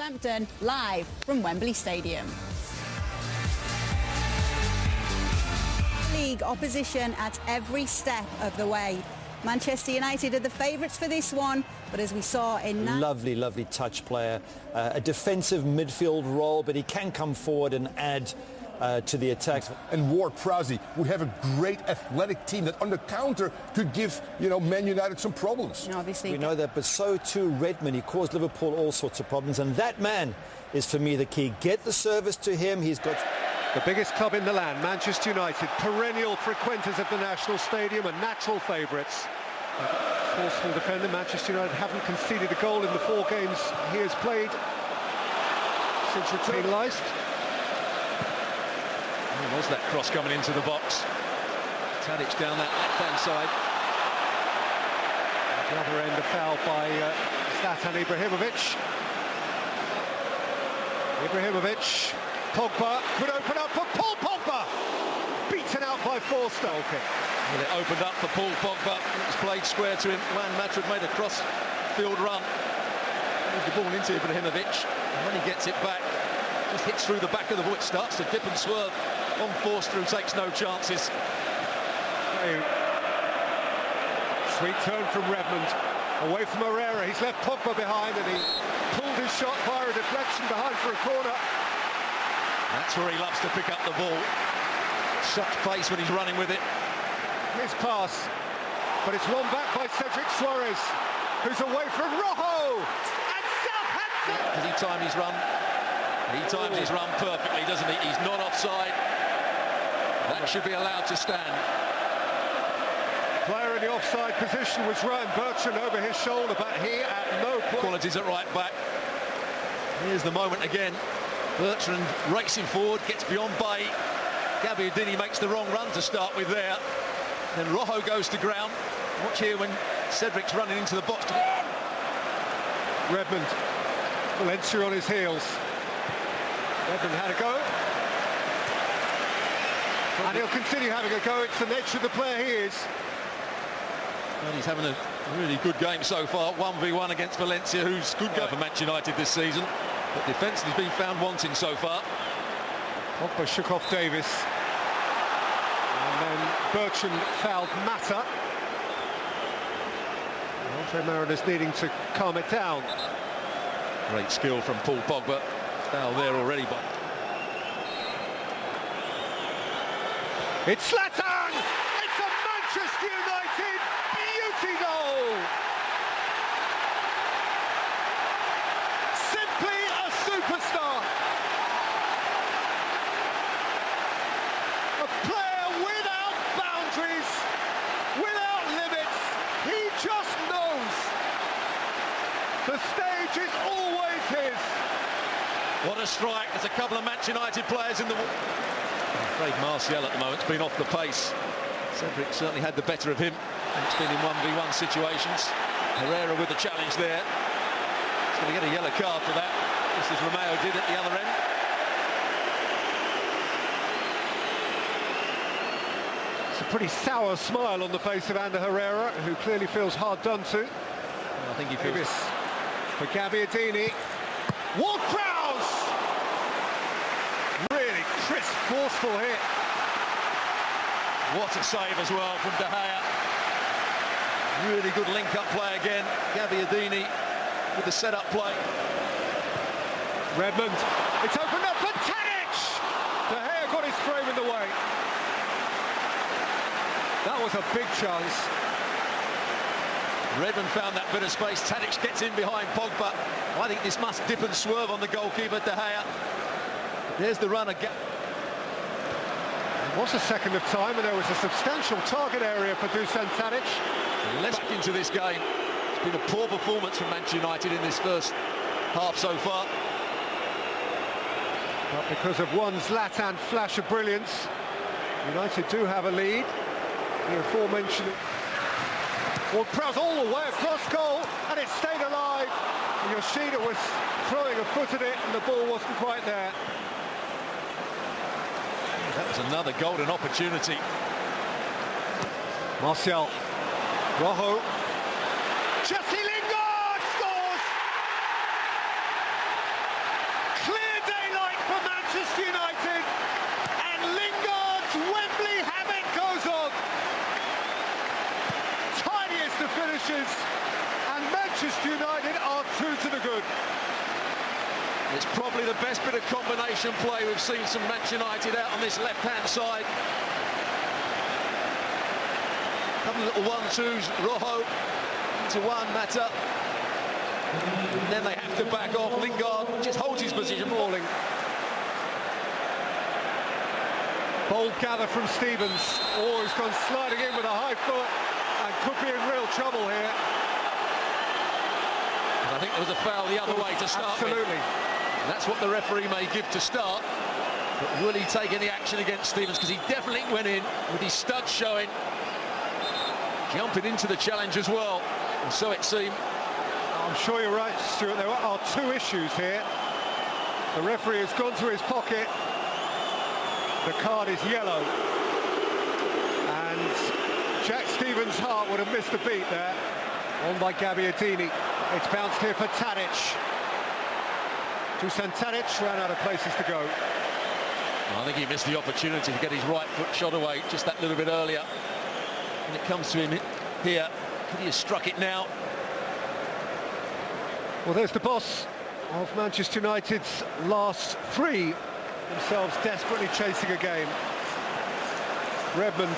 Southampton, live from Wembley Stadium. League opposition at every step of the way. Manchester United are the favourites for this one, but as we saw in... Lovely touch player, a defensive midfield role, but he can come forward and add to the attacks. And Ward-Prowse would have a great athletic team that on the counter could give, Man United some problems. Obviously, we know that, but so too Redmond. He caused Liverpool all sorts of problems, and that man is for me the key. Get the service to him. He's got... The biggest club in the land, Manchester United, perennial frequenters of the National Stadium and natural favourites. Forceful defender, Manchester United haven't conceded a goal in the 4 games he has played since return-liced. There was that cross coming into the box. Tadic down that left-hand side. At the other end, a foul by Zlatan Ibrahimovic. Pogba could open up for Paul Pogba. Beaten out by Forster. Okay. Well, it opened up for Paul Pogba. It was played square to him. Juan Mata made a cross-field run. Moves the ball into Ibrahimovic. And when he gets it back, just hits through the back of the ball. It starts to dip and swerve on Forster, who takes no chances. Sweet turn from Redmond. Away from Herrera. He's left Pogba behind, and he pulled his shot via a deflection behind for a corner. That's where he loves to pick up the ball. Such pace when he's running with it. His pass, but it's won back by Cedric Suarez, who's away from Rojo. And Southampton! He timed his run. He times his run perfectly, doesn't he? He's not offside. That should be allowed to stand. Player in the offside position was Ryan Bertrand over his shoulder, but he at no point. Qualities at right back. Here's the moment again. Bertrand racing forward, gets beyond Bay. Gabbiadini makes the wrong run to start with there. Then Rojo goes to ground. Watch here when Cedric's running into the box. Redmond, Valencia on his heels. Redmond had a go. And he'll continue having a go. It's the nature of the player he is. And he's having a really good game so far. 1v1 against Valencia, who's good go for Manchester United this season. But defence has been found wanting so far. Pogba shook off Davis. And then Bertrand fouled Mata. Andre Mariners needing to calm it down. Great skill from Paul Pogba. Foul there already, but... It's Zlatan! It's a Manchester United beauty goal! Simply a superstar! A player without boundaries, without limits. He just knows the stage is always his. What a strike. There's a couple of Manchester United players in the... I'm afraid Martial at the moment's been off the pace. Cedric certainly had the better of him. It's been in 1v1 situations. Herrera with the challenge there. He's going to get a yellow card for that, just as Romeo did at the other end. It's a pretty sour smile on the face of Ander Herrera, who clearly feels hard done to. Well, I think he feels... For Gabbiadini. Ward-Prowse! Really crisp, forceful hit. What a save as well from De Gea. Really good link-up play again. Gabbiadini with the set-up play. Redmond. It's opened up for Tadic! De Gea got his frame in the way. That was a big chance. Redmond found that bit of space. Tadic gets in behind Pogba. I think this must dip and swerve on the goalkeeper, De Gea. There's the run again. It was a second of time, and there was a substantial target area for Dusan Tadic. Let's back into this game. It's been a poor performance from Manchester United in this first half so far. But because of one Zlatan flash of brilliance, United do have a lead. The aforementioned Ward-Prowse all the way across goal, and it stayed alive. Yoshida was throwing a foot at it, and the ball wasn't quite there. That was another golden opportunity. Martial. Rojo. Jesse Lingard scores! Leicester finishes, and Manchester United are 2 to the good. It's probably the best bit of combination play we've seen from Manchester United out on this left-hand side. A couple of little 1-2s, Rojo into one, Mata. And then they have to back off. Lingard just holds his position, falling. Bold gather from Stevens. Oh, he's gone sliding in with a high foot and could be in real trouble here. And I think there was a foul the other way to start with. Absolutely. And that's what the referee may give to start. But will he take any action against Stevens? Because he definitely went in with his studs showing. Jumping into the challenge as well. And so it seemed. I'm sure you're right, Stuart. There are 2 issues here. The referee has gone to his pocket. The card is yellow. And Jack Stevens' heart would have missed a beat there. On by Gabbiadini. It's bounced here for Tadic. Dusan Tadic ran out of places to go. I think he missed the opportunity to get his right foot shot away just that little bit earlier. When it comes to him here, could he have struck it now? Well, there's the boss of Manchester United's last 3, themselves desperately chasing a game. Redmond,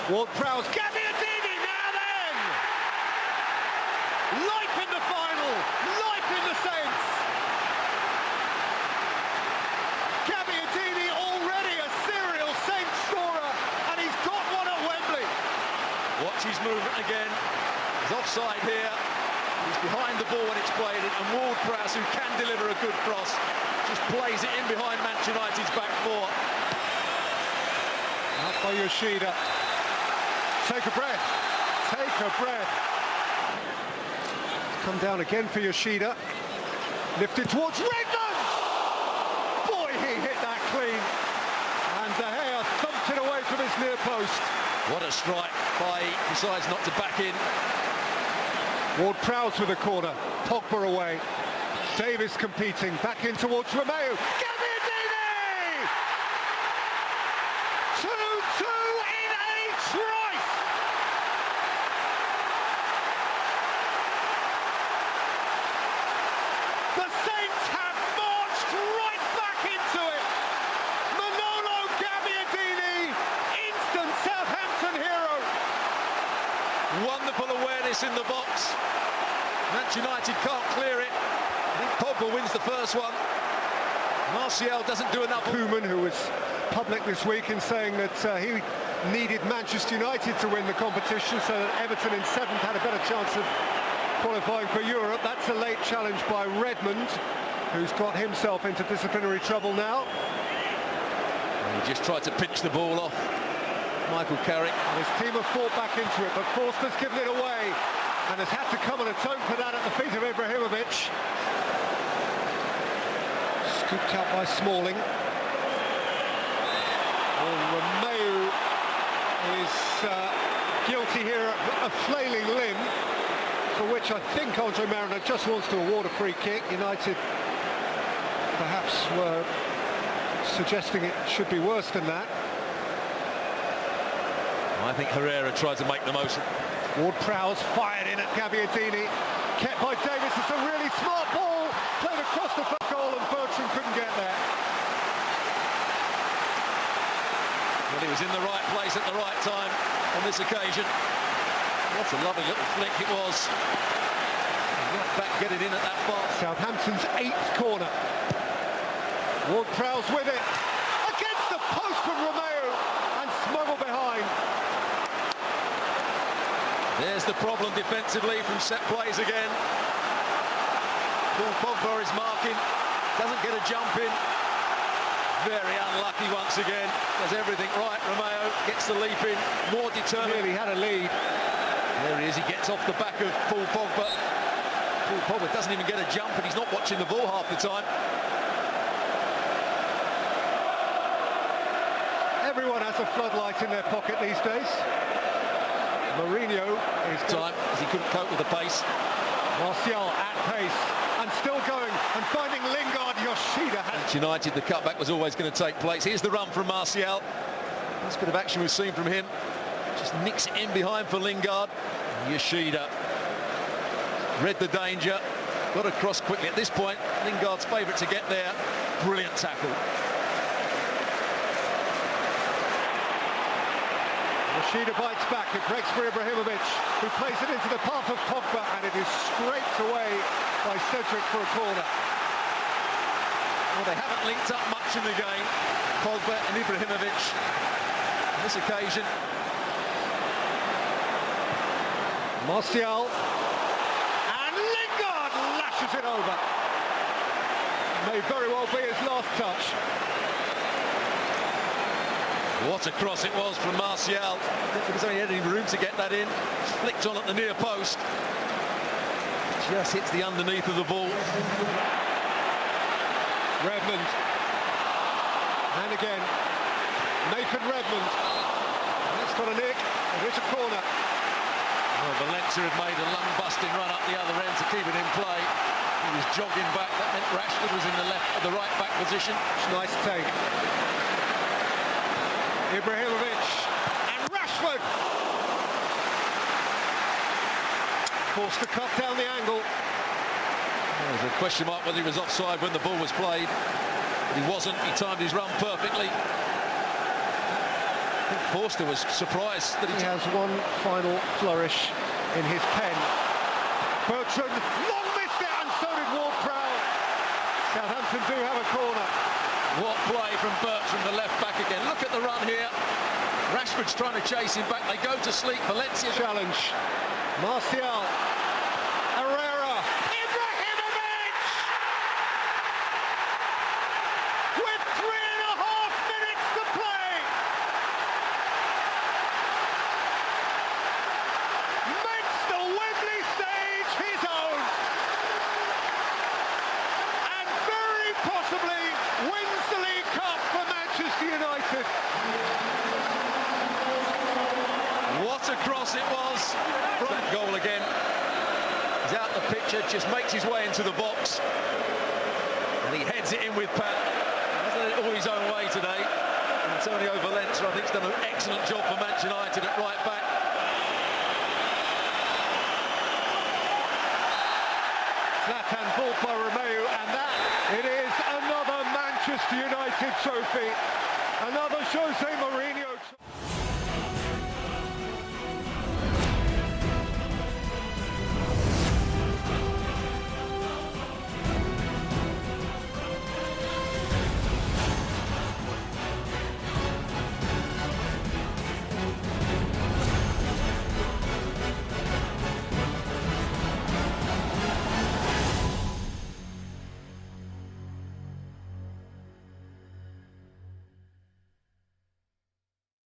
Ward-Prowse, Gabbiadini, now then! Life in the final, life in the Saints! Gabbiadini already a serial Saints scorer, and he's got one at Wembley. Watch his movement again. He's offside here. He's behind the ball when it's played in, and Ward-Prowse, who can deliver a good cross, just plays it in behind Manchester United's back 4. Out by Yoshida. Take a breath. Take a breath. Come down again for Yoshida. Lifted towards Redmond! Boy, he hit that clean. And De Gea thumped it away from his near post. What a strike by, decides not to back in. Ward-Prowse with a corner. Pogba away. Davis competing. Back in towards Romeu. Gabbiadini! 2-2 in a trice! The Saints have marched right back into it. Manolo Gabbiadini, instant Southampton hero. Wonderful awareness in the box. Manchester United can't clear it. I think Pogba wins the first one. Martial doesn't do enough. Koeman, who was public this week in saying that he needed Manchester United to win the competition so that Everton in 7th had a better chance of qualifying for Europe. That's a late challenge by Redmond, who's got himself into disciplinary trouble now. He just tried to pinch the ball off Michael Carrick. And his team have fought back into it, but Forster's given it away and has had to come and atone for that at the feet of Ibrahimovic. Scooped out by Smalling. Well, Romeu is guilty here of flailing limb, for which I think Andre Mariner just wants to award a free kick. United perhaps were suggesting it should be worse than that. I think Herrera tried to make the most. Ward-Prowse fired in at Gabbiadini, kept by Davis. It's a really smart ball, played across the goal, and Bertrand couldn't get there. Well, he was in the right place at the right time on this occasion. What a lovely little flick it was. Right back, get it in at that far. Southampton's 8th corner. Ward-Prowse with it, against the post from Romeu, and smuggled behind. There's the problem defensively from set plays again. Paul Pogba is marking, doesn't get a jump in. Very unlucky once again. Does everything right. Romeu gets the leap in, more determined. Really had a lead. There he is, he gets off the back of Paul Pogba. Paul Pogba doesn't even get a jump, and he's not watching the ball half the time. Everyone has a floodlight in their pocket these days. Mourinho is time as he couldn't cope with the pace. Martial at pace and still going and finding Lingard. Yoshida has United, the cutback was always going to take place. Here's the run from Martial. This bit of action we've seen from him. Just nicks it in behind for Lingard. Yoshida read the danger, got across quickly. At this point, Lingard's favourite to get there. Brilliant tackle. Yoshida bites back. It breaks for Ibrahimovic, who plays it into the path of Pogba, and it is scraped away by Cedric for a corner. Well, they haven't linked up much in the game, Pogba and Ibrahimovic. On this occasion, Martial, and Lingard lashes it over. May very well be his last touch. What a cross it was from Martial. I don't think there's only any room to get that in. Flicked on at the near post. Just hits the underneath of the ball. Redmond. And again, Nathan Redmond. That's got a nick. It is a corner. Well, Valencia had made a lung-busting run up the other end to keep it in play. He was jogging back. That meant Rashford was in the right back position. Nice take. Ibrahimovic and Rashford. Forced to cut down the angle. Well, there's a question mark whether he was offside when the ball was played. But he wasn't. He timed his run perfectly. I think Forster was surprised that he has one final flourish in his pen. Bertrand long missed it, and so did Ward-Prowse. Southampton do have a corner. What play from Bertrand, the left back again. Look at the run here. Rashford's trying to chase him back. They go to sleep. Valencia challenge. Martial. Herrera. Ibrahimovic! With 3.5 minutes to play. Makes the Wembley stage his own. And very possibly wins the League Cup for Manchester United. What a cross it was. That goal again. He's out the picture, just makes his way into the box. And he heads it in with Pat. Hasn't it all his own way today. Antonio Valencia, I think, has done an excellent job for Manchester United at right back. Zlatan ball by Romeo, and that it is another Manchester United trophy. Another Jose Mourinho.